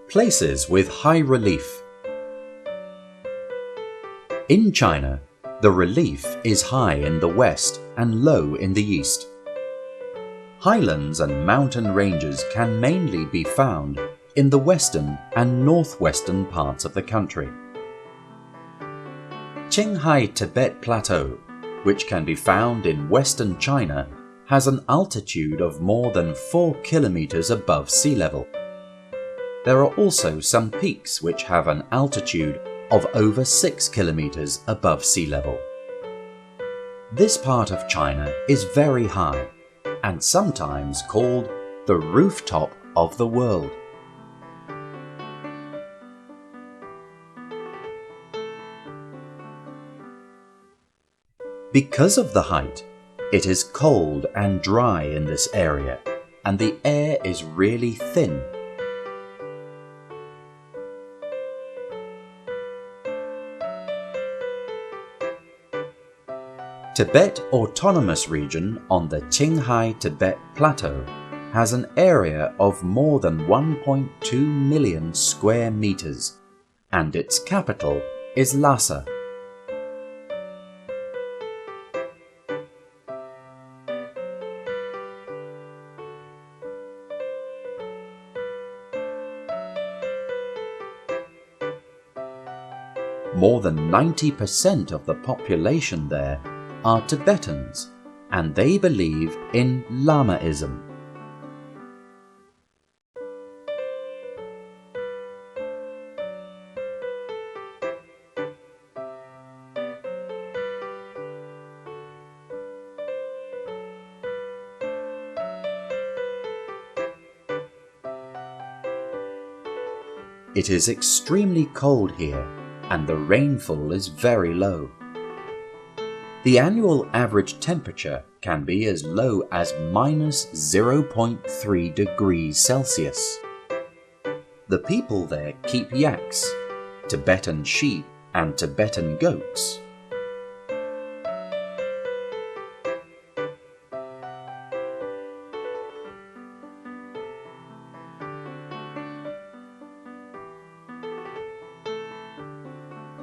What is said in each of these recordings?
Places with high relief. In China, the relief is high in the west and low in the east. Highlands and mountain ranges can mainly be found in the western and northwestern parts of the country. Qinghai Tibet Plateau, which can be found in western China, has an altitude of more than 4 kilometers above sea level. There are also some peaks which have an altitude of over 6 kilometers above sea level. This part of China is very high and sometimes called the rooftop of the world. Because of the height, it is cold and dry in this area, and the air is really thin. Tibet Autonomous Region on the Qinghai Tibet Plateau has an area of more than 1.2 million square meters, and its capital is Lhasa. More than 90% of the population there are Tibetans, and they believe in Lamaism. It is extremely cold here, and the rainfall is very low. The annual average temperature can be as low as minus 0.3 degrees Celsius. The people there keep yaks, Tibetan sheep, and Tibetan goats.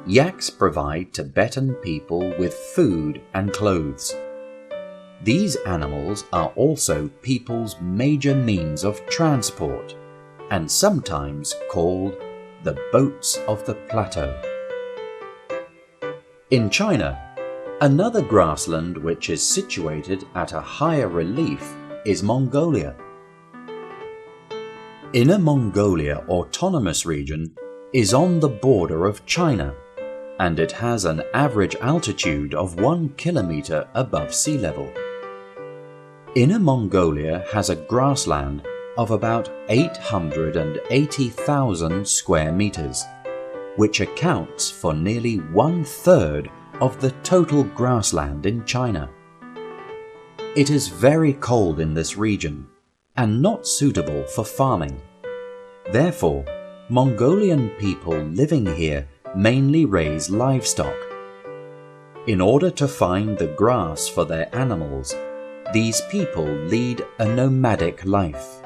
Yaks provide Tibetan people with food and clothes. These animals are also people's major means of transport and sometimes called the boats of the plateau. In China, another grassland which is situated at a higher relief is Mongolia. Inner Mongolia Autonomous Region is on the border of China, and it has an average altitude of 1 kilometer above sea level. Inner Mongolia has a grassland of about 880,000 square meters, which accounts for nearly 1/3 of the total grassland in China. It is very cold in this region and not suitable for farming. Therefore, Mongolian people living here mainly raise livestock. In order to find the grass for their animals, these people lead a nomadic life.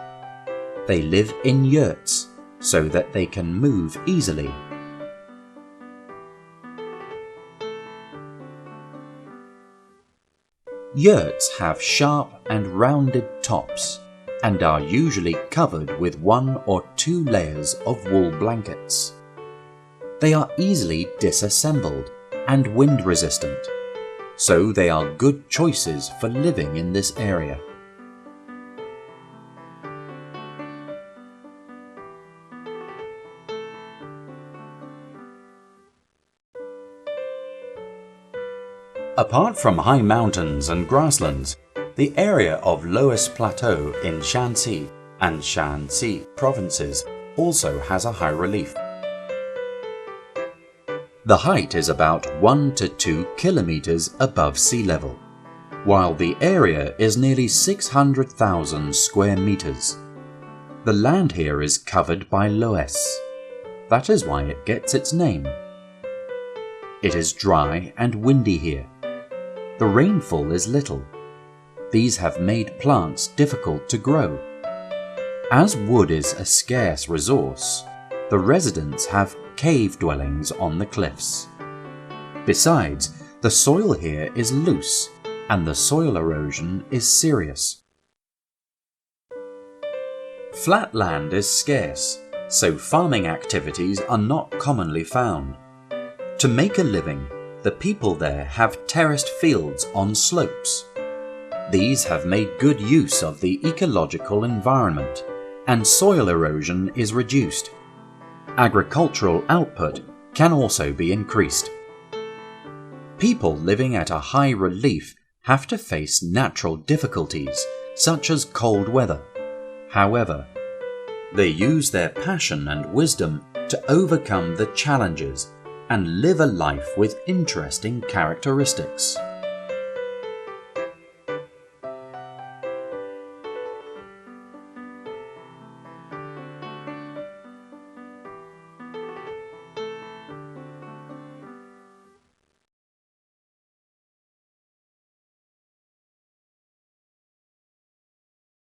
They live in yurts so that they can move easily. Yurts have sharp and rounded tops and are usually covered with 1 or 2 layers of wool blankets. They are easily disassembled and wind resistant, so they are good choices for living in this area. Apart from high mountains and grasslands, the area of Loess Plateau in Shanxi and Shanxi provinces also has a high relief. The height is about 1 to 2 kilometers above sea level, while the area is nearly 600,000 square meters. The land here is covered by loess. That is why it gets its name. It is dry and windy here. The rainfall is little. These have made plants difficult to grow. As wood is a scarce resource, the residents have cave dwellings on the cliffs. Besides, the soil here is loose and the soil erosion is serious. Flat land is scarce, so farming activities are not commonly found. To make a living, the people there have terraced fields on slopes. These have made good use of the ecological environment, and soil erosion is reduced. Agricultural output can also be increased. People living at a high relief have to face natural difficulties, such as cold weather. However, they use their passion and wisdom to overcome the challenges and live a life with interesting characteristics.